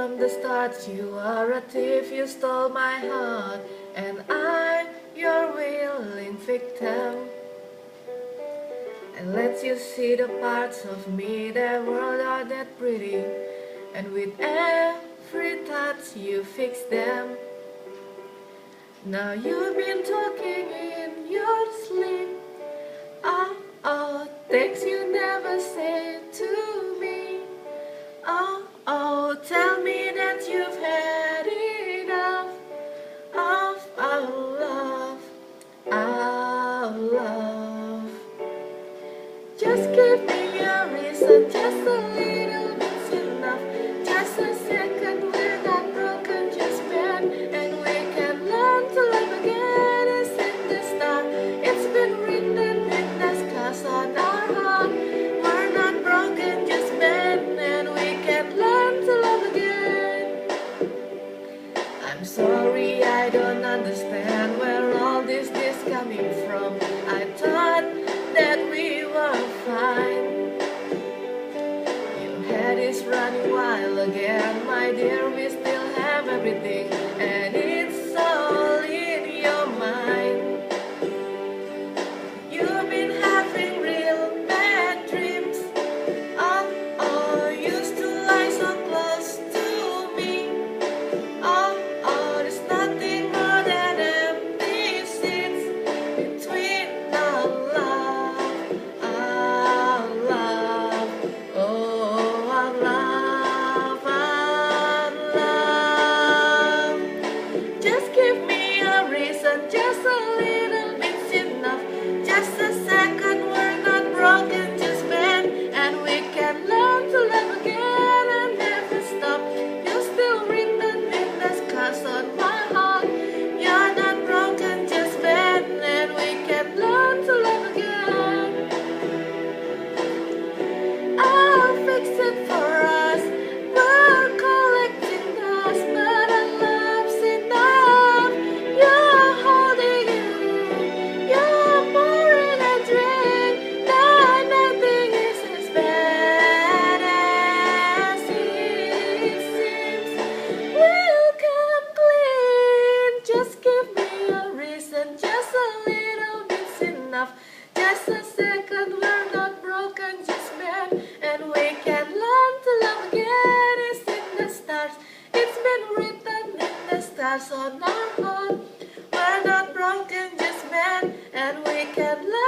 from the start. You are a thief, you stole my heart, and I'm your willing victim. And let you see the parts of me that were not that pretty, and with every touch you fix them. Now you've been talking in your sleep. Oh, oh, things you never said to me. Oh, oh, tell me that you've had enough of our love, our love. Just give me a reason, just a little bit's enough. Just a second, we're not broken, just bend, and we can learn to love again. It's in the star, it's been written in the scars on our heart. We're not broken, just bend, and we can learn to love again. I'm sorry, I don't understand where all this is coming from. I thought that we were fine. Your head is running wild again, my dear. We still have everything, and it's all in your mind. You've been having real bad dreams. Oh, oh, used to lie so close to me. Oh, oh, there's nothing more than empty seats between our love, our love, oh, our love, our love. Just give me a reason, just a little bit's enough. Just a second, we're not broken, just bend, and we can learn to love again and never stop. You're still written in the scars on my heart. You're not broken, just bend, and we can learn to love again. I'll fix it for us. We're collecting dust, but our love's enough. You're holding it, you're pouring a drink. Now nothing is as bad as it seems. We'll come clean. Just give me a reason, just a little bit's enough. Just a second, we're not broken, just bend, and we can learn to love again. It's in the stars, it's been written in the stars on our heart. We're not broken, just bend, and we can learn